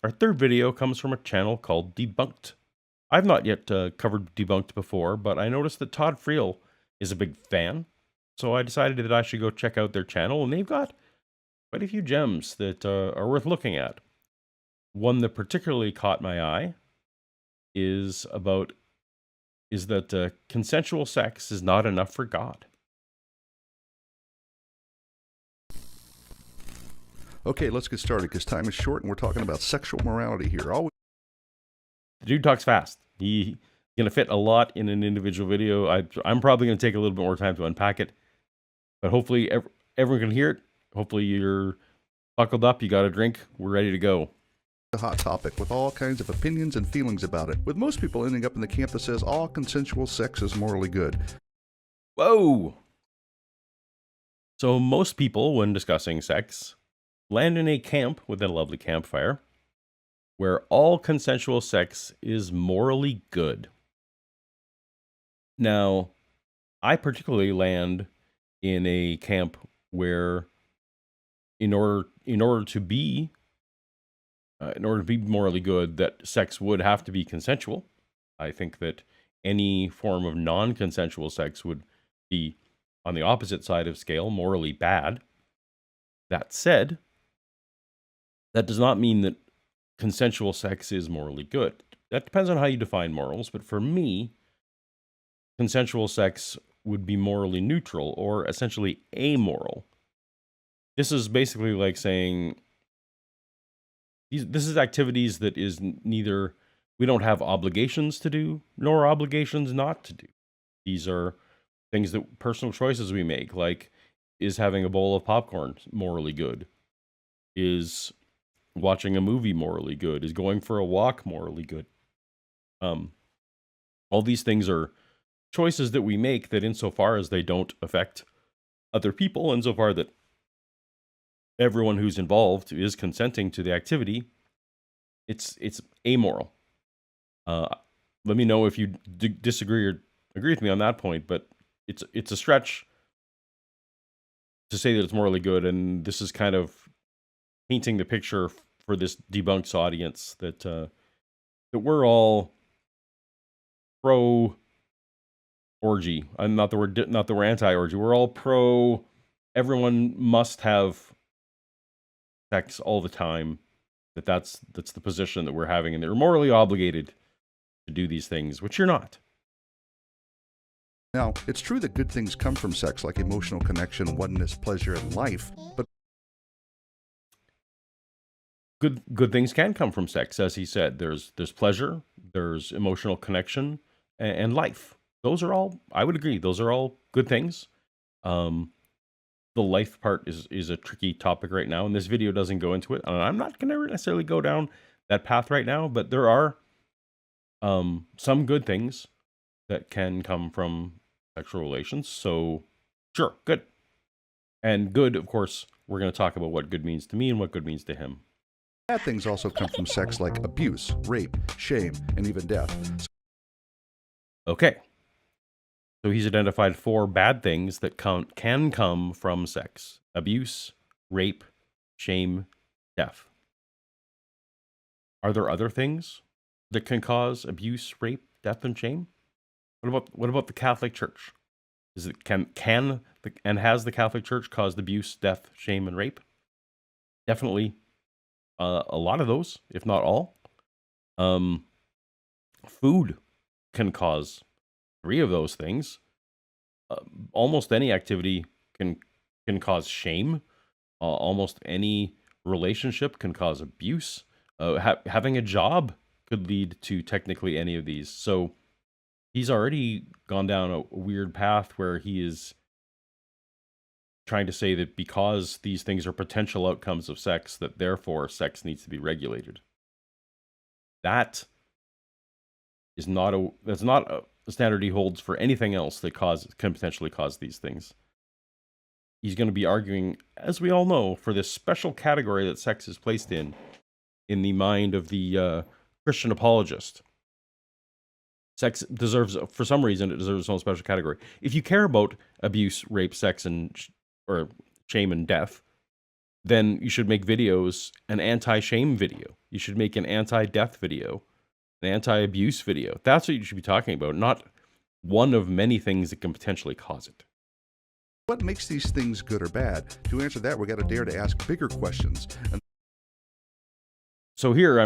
Our third video comes from a channel called DeBunked. I've not yet covered DeBunked before, but I noticed that Todd Friel is a big fan, so I decided that I should go check out their channel, and they've got quite a few gems that are worth looking at. One that particularly caught my eye is that consensual sex is not enough for God. Okay, let's get started because time is short and we're talking about sexual morality here. The dude talks fast. He's going to fit a lot in an individual video. I'm probably going to take a little bit more time to unpack it, but hopefully everyone can hear it. Hopefully you're buckled up, you got a drink, we're ready to go. A hot topic with all kinds of opinions and feelings about it, with most people ending up in the camp that says all consensual sex is morally good. Whoa! So most people, when discussing sex, land in a camp with a lovely campfire where all consensual sex is morally good. Now, I particularly land in a camp where in order to be morally good, that sex would have to be consensual. I think that any form of non-consensual sex would be on the opposite side of scale, morally bad. That said, that does not mean that consensual sex is morally good. That depends on how you define morals, but for me, consensual sex would be morally neutral or essentially amoral. This is basically like saying this is activities that is neither, we don't have obligations to do nor obligations not to do. These are things that personal choices we make, like is having a bowl of popcorn morally good? Is watching a movie morally good? Is going for a walk morally good? All these things are choices that we make that insofar as they don't affect other people, insofar that everyone who's involved is consenting to the activity, it's amoral. Let me know if you disagree or agree with me on that point, but it's a stretch to say that it's morally good, and this is kind of painting the picture for this Debunked audience that that we're all pro orgy. I'm not that we're anti orgy. We're all pro. Everyone must have sex all the time. That's the position that we're having, and they're morally obligated to do these things, which you're not. Now, it's true that good things come from sex, like emotional connection, oneness, pleasure, and life, but good things can come from sex, as he said. There's pleasure, there's emotional connection, and life. Those are all, I would agree, those are all good things. The life part is a tricky topic right now, and this video doesn't go into it. And I'm not going to necessarily go down that path right now, but there are some good things that can come from sexual relations. So, sure, good. And good, of course, we're going to talk about what good means to me and what good means to him. bad things also come from sex, like abuse, rape, shame, and even death. Okay. So he's identified 4 bad things that can come from sex: abuse, rape, shame, death. Are there other things that can cause abuse, rape, death, and shame? What about the Catholic Church? Is it and has the Catholic Church caused abuse, death, shame, and rape? Definitely a lot of those, if not all. Food can cause 3 of those things. Almost any activity can cause shame. Almost any relationship can cause abuse. Having a job could lead to technically any of these. So he's already gone down a weird path where he is trying to say that because these things are potential outcomes of sex, that therefore sex needs to be regulated. That is not a standard he holds for anything else that can potentially cause these things. He's going to be arguing, as we all know, for this special category that sex is placed in the mind of the Christian apologist. Sex deserves, for some reason, it deserves its own special category. If you care about abuse, rape, sex, or shame and death, then you should make videos, an anti-shame video. You should make an anti-death video, an anti-abuse video. That's what you should be talking about, not one of many things that can potentially cause it. What makes these things good or bad? To answer that, we got to dare to ask bigger questions. And So here I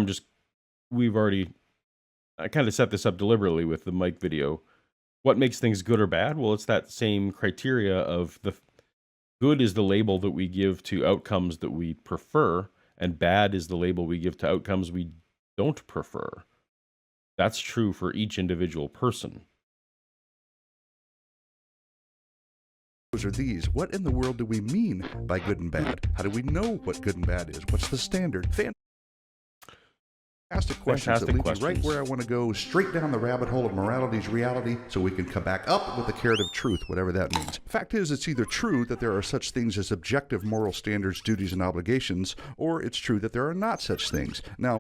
kind of set this up deliberately with the Mike video. What makes things good or bad? Well, it's that same criteria of the good is the label that we give to outcomes that we prefer, and bad is the label we give to outcomes we don't prefer. That's true for each individual person. those are these. What in the world do we mean by good and bad? How do we know what good and bad is? What's the standard? Fantastic questions that lead me right where I want to go, straight down the rabbit hole of morality's reality, so we can come back up with the carrot of truth, whatever that means. Fact is, it's either true that there are such things as objective moral standards, duties, and obligations, or it's true that there are not such things. Now,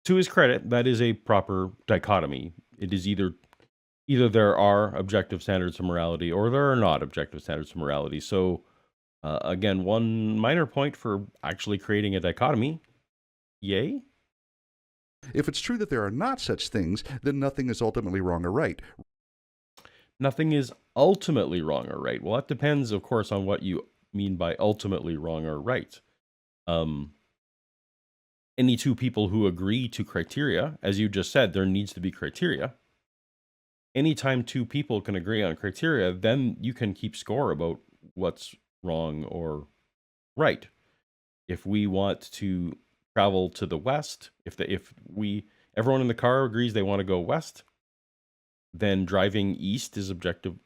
to his credit, that is a proper dichotomy. It is either there are objective standards of morality or there are not objective standards of morality. So, again, one minor point for actually creating a dichotomy. Yay? If it's true that there are not such things, then nothing is ultimately wrong or right. Nothing is ultimately wrong or right. Well, that depends, of course, on what you mean by ultimately wrong or right. Any two people who agree to criteria, as you just said, there needs to be criteria. Anytime two people can agree on criteria, then you can keep score about what's wrong or right. If we want to travel to the west, if everyone in the car agrees they want to go west, then driving east is objectively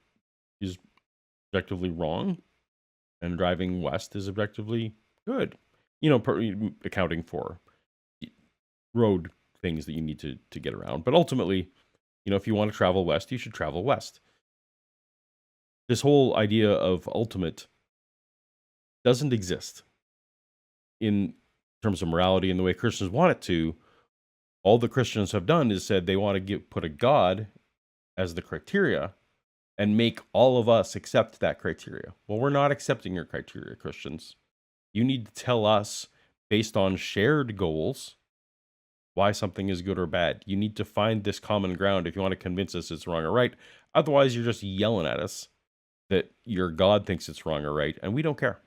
wrong, and driving west is objectively good. Accounting for road things that you need to get around. But ultimately, if you want to travel west, you should travel west. This whole idea of ultimate doesn't exist in terms of morality in the way Christians want it to. All the Christians have done is said they want to put a God as the criteria and make all of us accept that criteria. Well, we're not accepting your criteria, Christians. You need to tell us, based on shared goals, why something is good or bad. You need to find this common ground if you want to convince us it's wrong or right. Otherwise, you're just yelling at us that your God thinks it's wrong or right, and we don't care.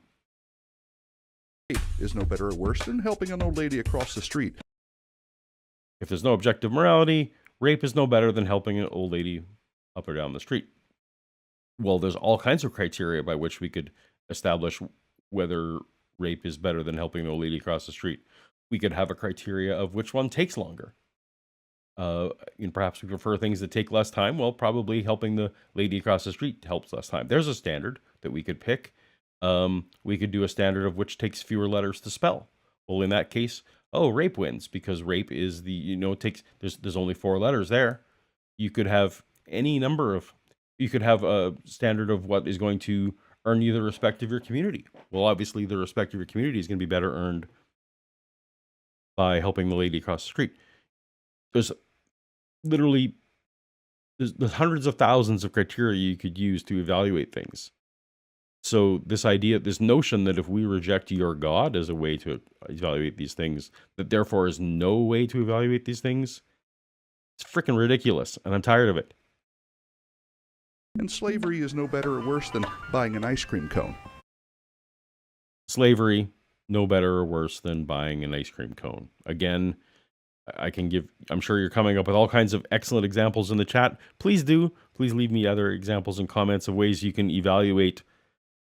Is no better or worse than helping an old lady across the street. If there's no objective morality, rape is no better than helping an old lady up or down the street. Well, there's all kinds of criteria by which we could establish whether rape is better than helping an old lady across the street. We could have a criteria of which one takes longer. Perhaps we prefer things that take less time. Well, probably helping the lady across the street helps less time. There's a standard that we could pick. We could do a standard of which takes fewer letters to spell. Well, in that case, rape wins, because rape is there's only 4 letters there. You could have you could have a standard of what is going to earn you the respect of your community. Well, obviously the respect of your community is going to be better earned by helping the lady across the street. There's hundreds of thousands of criteria you could use to evaluate things. So this notion that if we reject your God as a way to evaluate these things, that therefore is no way to evaluate these things, it's freaking ridiculous, and I'm tired of it. And slavery is no better or worse than buying an ice cream cone. Slavery, no better or worse than buying an ice cream cone. Again, I'm sure you're coming up with all kinds of excellent examples in the chat. Please leave me other examples and comments of ways you can evaluate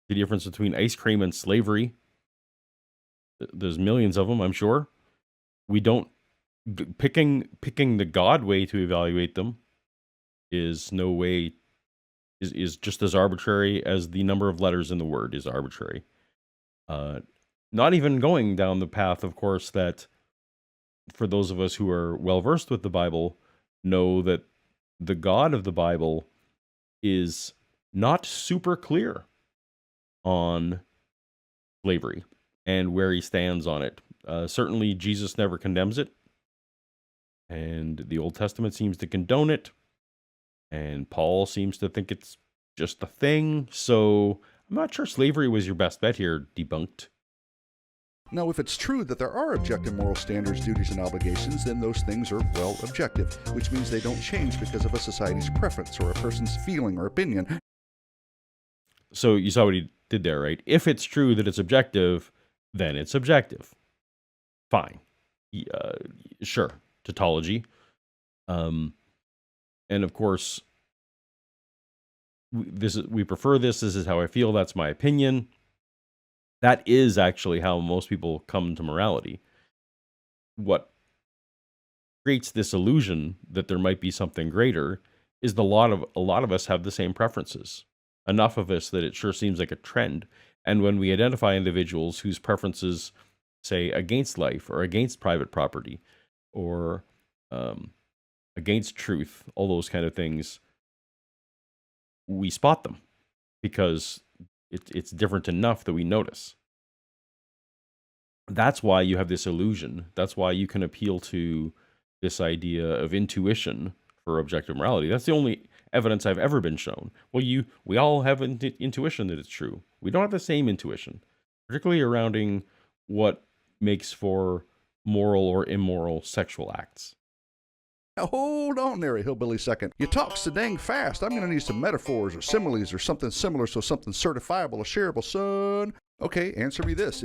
the difference between ice cream and slavery. There's millions of them, I'm sure. Picking the God way to evaluate them is just as arbitrary as the number of letters in the word is arbitrary. Not even going down the path, of course, that for those of us who are well-versed with the Bible know that the God of the Bible is not super clear on slavery and where he stands on it. Certainly, Jesus never condemns it, and the Old Testament seems to condone it, and Paul seems to think it's just a thing. So I'm not sure slavery was your best bet here, debunked. Now, if it's true that there are objective moral standards, duties, and obligations, then those things are, well, objective, which means they don't change because of a society's preference or a person's feeling or opinion. So you saw what he did there, right? If it's true that it's objective, then it's objective. Fine. Sure. Tautology. And of course, we prefer this. This is how I feel. That's my opinion. That is actually how most people come to morality. What creates this illusion that there might be something greater is a lot of us have the same preferences. Enough of us that it sure seems like a trend. And when we identify individuals whose preferences say against life or against private property or against truth, all those kind of things, we spot them because it's different enough that we notice. That's why you have this illusion. That's why you can appeal to this idea of intuition for objective morality. That's the only evidence I've ever been shown. Well, we all have intuition that it's true. We don't have the same intuition, particularly around what makes for moral or immoral sexual acts. Now, hold on there, a hillbilly second. You talk so dang fast. I'm going to need some metaphors or similes or something similar so something certifiable or shareable, son. Okay, answer me this.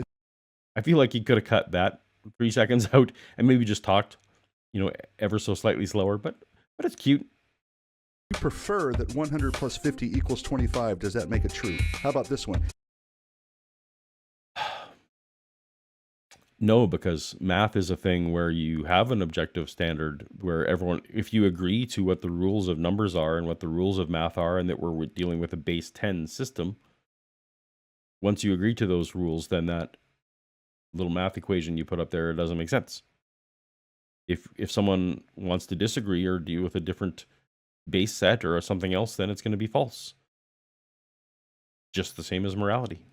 I feel like you could have cut that 3 seconds out and maybe just talked, ever so slightly slower, but it's cute. You prefer that 100 plus 50 equals 25. Does that make it true? How about this one? No, because math is a thing where you have an objective standard where everyone, if you agree to what the rules of numbers are and what the rules of math are, and that we're dealing with a base 10 system, once you agree to those rules, then that little math equation you put up there doesn't make sense. If someone wants to disagree or deal with a different base set or something else, then it's going to be false. Just the same as morality.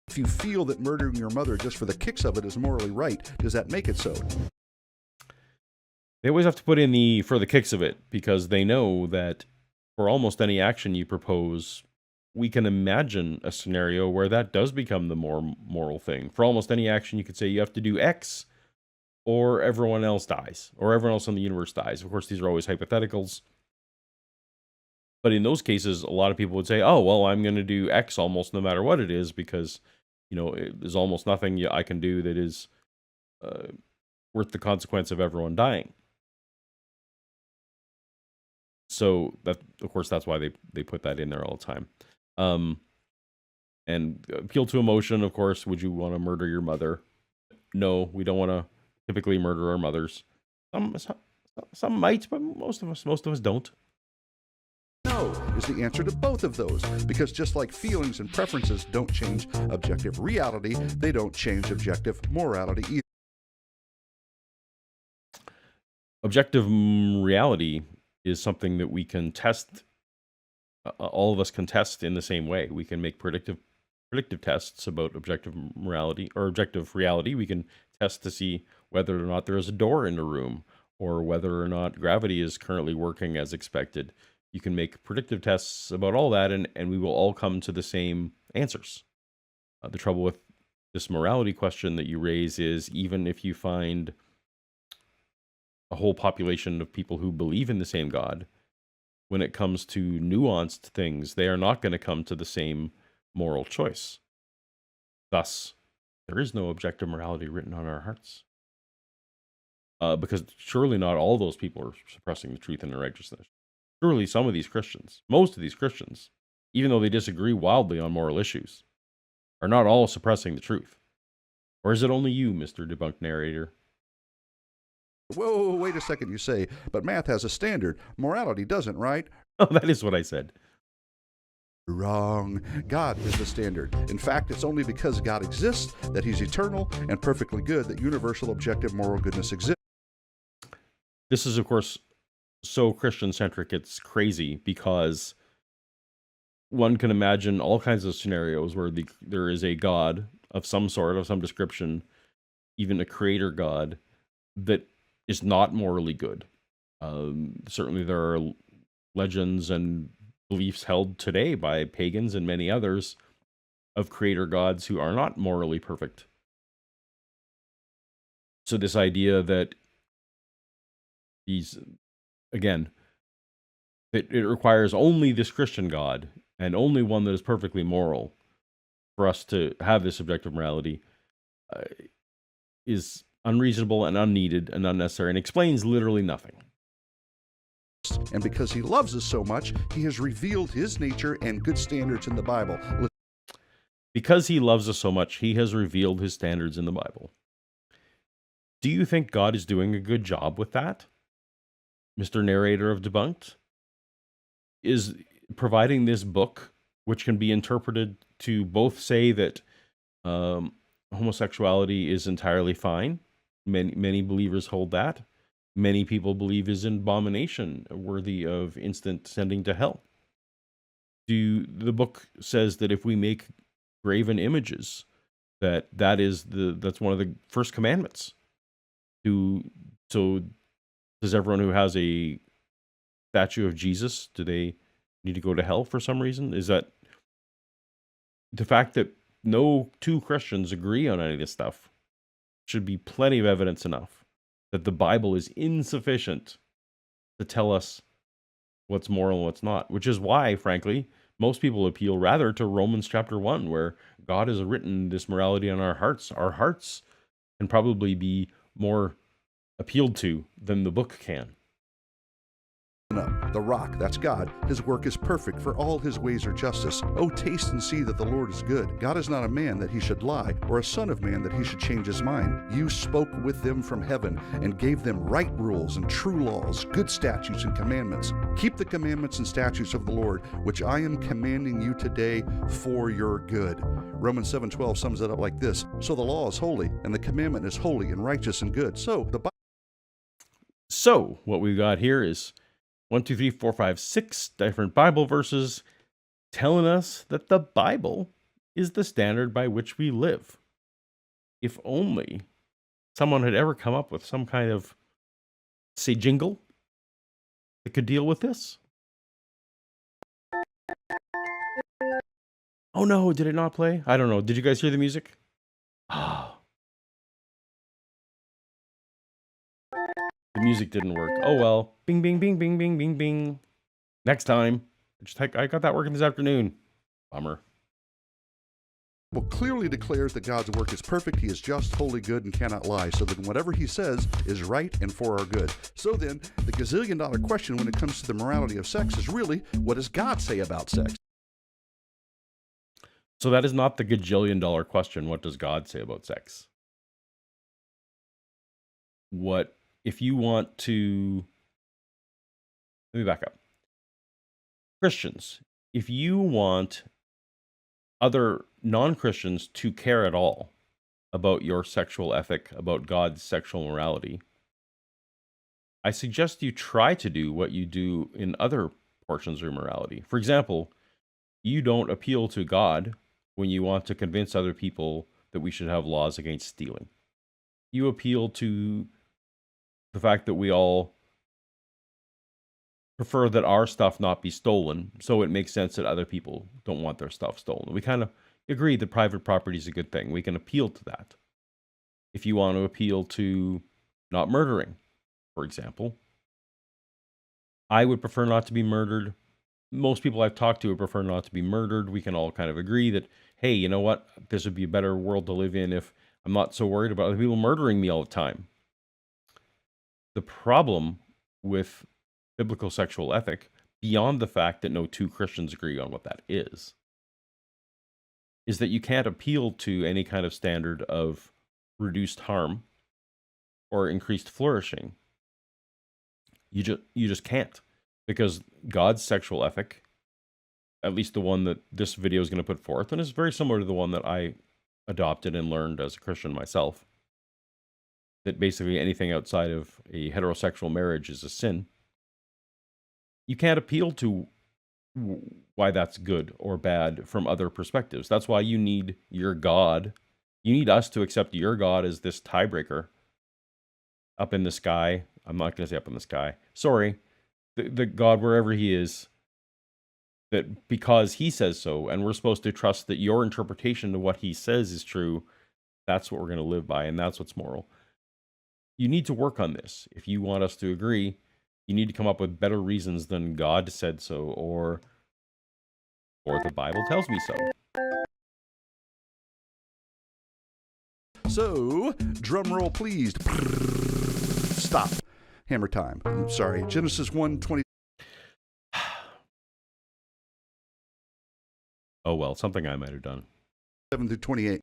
If you feel that murdering your mother just for the kicks of it is morally right, does that make it so? They always have to put in the for the kicks of it because they know that for almost any action you propose, we can imagine a scenario where that does become the more moral thing. For almost any action, you could say you have to do X or everyone else dies or everyone else in the universe dies. Of course, these are always hypotheticals. But in those cases, a lot of people would say, oh, well, I'm going to do X almost no matter what it is because, there's almost nothing I can do that is worth the consequence of everyone dying. So, of course, that's why they put that in there all the time. And appeal to emotion, of course. Would you want to murder your mother? No, we don't want to typically murder our mothers. Some might, but most of us don't. No is the answer to both of those, because just like feelings and preferences don't change objective reality, they don't change objective morality either. Objective reality is something that we can test. All of us can test in the same way. We can make predictive tests about objective morality or objective reality. We can test to see whether or not there is a door in a room or whether or not gravity is currently working as expected. You can make predictive tests about all that, and we will all come to the same answers. The trouble with this morality question that you raise is even if you find a whole population of people who believe in the same God, when it comes to nuanced things, they are not going to come to the same moral choice. Thus, there is no objective morality written on our hearts. Because surely not all those people are suppressing the truth and the righteousness. Surely some of these Christians, most of these Christians, even though they disagree wildly on moral issues, are not all suppressing the truth. Or is it only you, Mr. Debunked Narrator? Whoa, wait a second, you say, but math has a standard. Morality doesn't, right? Oh, that is what I said. Wrong. God is the standard. In fact, it's only because God exists, that he's eternal and perfectly good, that universal objective moral goodness exists. This is, of course, so Christian-centric, it's crazy, because one can imagine all kinds of scenarios where there is a God of some sort, of some description, even a creator God, that is not morally good. Certainly there are legends and beliefs held today by pagans and many others of creator gods who are not morally perfect. So this idea that again, that it requires only this Christian God and only one that is perfectly moral for us to have this objective morality uh, is unreasonable and unneeded and unnecessary and explains literally nothing. And because he loves us so much, he has revealed his nature and good standards in the Bible. Because he loves us so much, he has revealed his standards in the Bible. Do you think God is doing a good job with that? Mr. Narrator of DeBunked is providing this book, which can be interpreted to both say that homosexuality is entirely fine. Many believers hold that. Many people believe is an abomination, worthy of instant sending to hell. The book says that if we make graven images, that's one of the first commandments. So does everyone who has a statue of Jesus, do they need to go to hell for some reason? Is that the fact that no two Christians agree on any of this stuff should be plenty of evidence enough that the Bible is insufficient to tell us what's moral and what's not, which is why, frankly, most people appeal rather to Romans chapter 1, where God has written this morality on our hearts. Our hearts can probably be more appealed to than the book can. The rock, that's God. His work is perfect, for all his ways are justice. Oh, taste and see that the Lord is good. God is not a man that he should lie, or a son of man that he should change his mind. You spoke with them from heaven, and gave them right rules and true laws, good statutes and commandments. Keep the commandments and statutes of the Lord, which I am commanding you today for your good. Romans 7:12 sums it up like this: so the law is holy, and the commandment is holy and righteous and good. So what we've got here is 1, 2, 3, 4, 5, 6 different Bible verses telling us that the Bible is the standard by which we live. If only someone had ever come up with some kind of, say, jingle that could deal with this. Oh no, did it not play? I don't know. Did you guys hear the music? Ah. The music didn't work. Oh well. Bing, bing, bing, bing, bing, bing, bing. Next time. I got that working this afternoon. Bummer. Bible clearly declares that God's work is perfect, he is just, holy, good, and cannot lie, so that whatever he says is right and for our good. So then, the gazillion-dollar question when it comes to the morality of sex is really, what does God say about sex? So that is not the gajillion-dollar question, what does God say about sex? What, if you want to... Let me back up. Christians, if you want other non-Christians to care at all about your sexual ethic, about God's sexual morality, I suggest you try to do what you do in other portions of morality. For example, you don't appeal to God when you want to convince other people that we should have laws against stealing. You appeal to the fact that we all prefer that our stuff not be stolen, so it makes sense that other people don't want their stuff stolen. We kind of agree that private property is a good thing. We can appeal to that. If you want to appeal to not murdering, for example, I would prefer not to be murdered. Most people I've talked to would prefer not to be murdered. We can all kind of agree that, hey, you know what? This would be a better world to live in if I'm not so worried about other people murdering me all the time. The problem with biblical sexual ethic, beyond the fact that no two Christians agree on what that is that you can't appeal to any kind of standard of reduced harm or increased flourishing. You just can't, because God's sexual ethic, at least the one that this video is going to put forth, and is very similar to the one that I adopted and learned as a Christian myself, that basically anything outside of a heterosexual marriage is a sin. You can't appeal to why that's good or bad from other perspectives. That's why you need your God. You need us to accept your God as this tiebreaker up in the sky. I'm not going to say up in the sky. Sorry. The God, wherever he is, that because he says so, and we're supposed to trust that your interpretation of what he says is true, that's what we're going to live by, and that's what's moral. You need to work on this. If you want us to agree, you need to come up with better reasons than God said so, or the Bible tells me so. So, drum roll please. Stop. Hammer time. I'm sorry. Genesis 1:20. Oh, well, something I might have done. 7 through 28.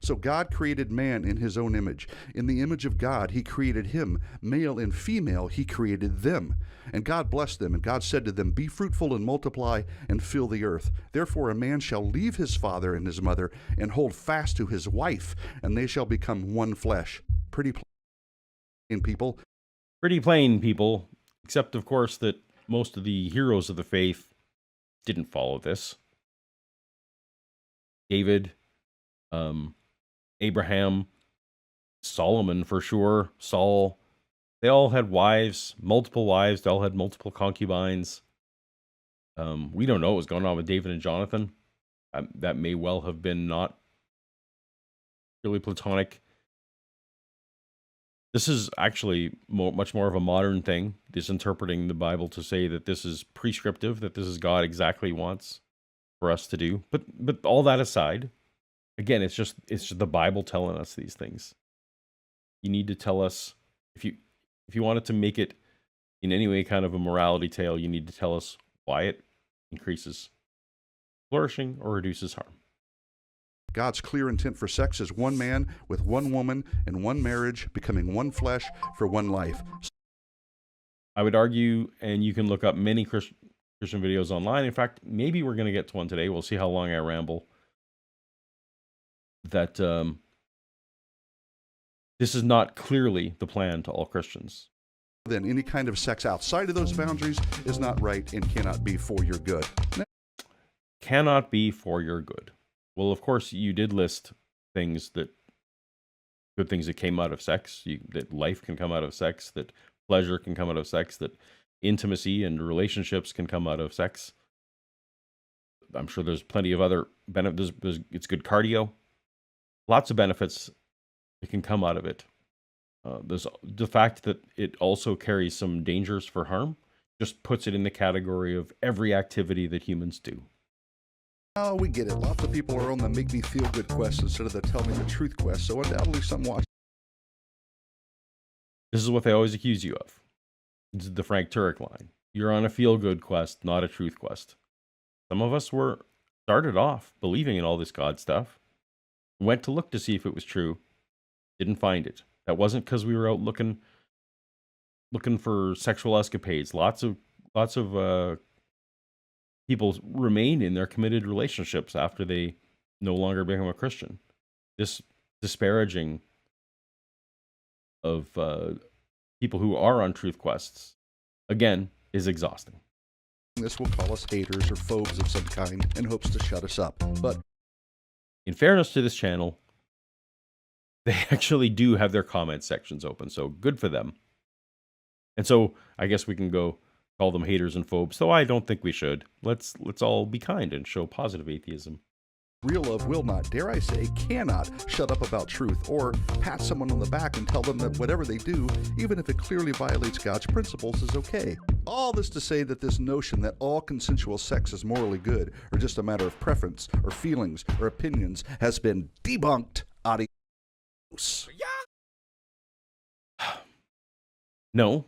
So God created man in his own image. In the image of God, he created him. Male and female, he created them. And God blessed them, and God said to them, Be fruitful and multiply and fill the earth. Therefore a man shall leave his father and his mother and hold fast to his wife, and they shall become one flesh. Pretty plain, people. Pretty plain, people. Except, of course, that most of the heroes of the faith didn't follow this. David, Abraham, Solomon for sure, Saul, they all had wives, multiple wives, they all had multiple concubines. We don't know what was going on with David and Jonathan. That may well have been not really platonic. This is actually much more of a modern thing, this interpreting the Bible to say that this is prescriptive, that this is God exactly wants for us to do. But all that aside, again, it's just the Bible telling us these things. You need to tell us, if you wanted to make it in any way kind of a morality tale, you need to tell us why it increases flourishing or reduces harm. God's clear intent for sex is one man with one woman in one marriage, becoming one flesh for one life. I would argue, and you can look up many Christian videos online. In fact, maybe we're going to get to one today. We'll see how long I ramble. That this is not clearly the plan to all Christians. Then any kind of sex outside of those boundaries is not right and cannot be for your good. Cannot be for your good. Well, of course, you did list good things that came out of sex, that life can come out of sex, that pleasure can come out of sex, that intimacy and relationships can come out of sex. I'm sure there's plenty of other benefits. It's good cardio. Lots of benefits that can come out of it. There's the fact that it also carries some dangers for harm, just puts it in the category of every activity that humans do. Oh, we get it. Lots of people are on the make me feel good quest instead of the tell me the truth quest, so undoubtedly some watch. This is what they always accuse you of. This is the Frank Turek line. You're on a feel good quest, not a truth quest. Some of us started off believing in all this God stuff, went to look to see if it was true, didn't find it. That wasn't because we were out looking for sexual escapades. Lots of people remain in their committed relationships after they no longer become a Christian. This disparaging of people who are on truth quests, again, is exhausting. This will call us haters or phobes of some kind in hopes to shut us up. But in fairness to this channel, they actually do have their comment sections open, so good for them. And so I guess we can go call them haters and phobes, though I don't think we should. Let's all be kind and show positive atheism. Real love will not, dare I say, cannot shut up about truth or pat someone on the back and tell them that whatever they do, even if it clearly violates God's principles, is okay. All this to say that this notion that all consensual sex is morally good or just a matter of preference or feelings or opinions has been debunked. Adios. No,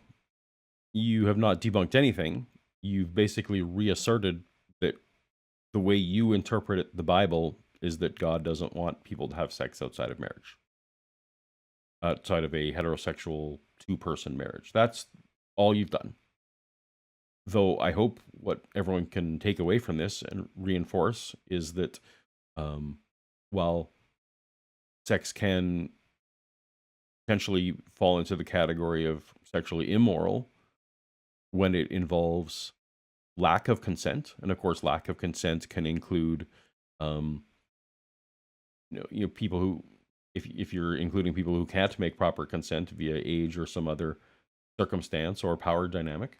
you have not debunked anything. You've basically reasserted that the way you interpret the Bible is that God doesn't want people to have sex outside of marriage, outside of a heterosexual two-person marriage. That's all you've done. Though I hope what everyone can take away from this and reinforce is that while sex can potentially fall into the category of sexually immoral when it involves lack of consent, and of course lack of consent can include people who, if you're including people who can't make proper consent via age or some other circumstance or power dynamic,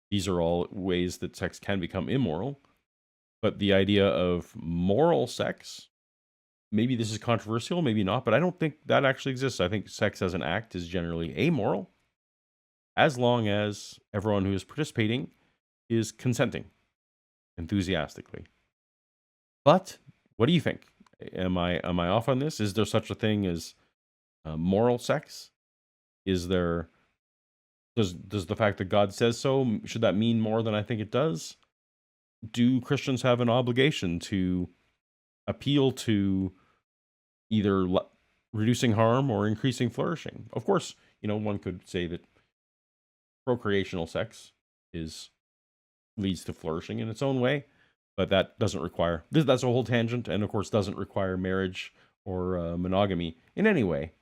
these are all ways that sex can become immoral. But the idea of moral sex, maybe this is controversial, maybe not, but I don't think that actually exists. I think sex as an act is generally amoral as long as everyone who is participating is consenting enthusiastically. But what do you think? Am I off on this? Is there such a thing as moral sex? Is there does the fact that God says so, should that mean more than I think it does? Do Christians have an obligation to appeal to either reducing harm or increasing flourishing? Of course, one could say that procreational sex is leads to flourishing in its own way, but that doesn't require that's a whole tangent, and of course doesn't require marriage or monogamy in any way.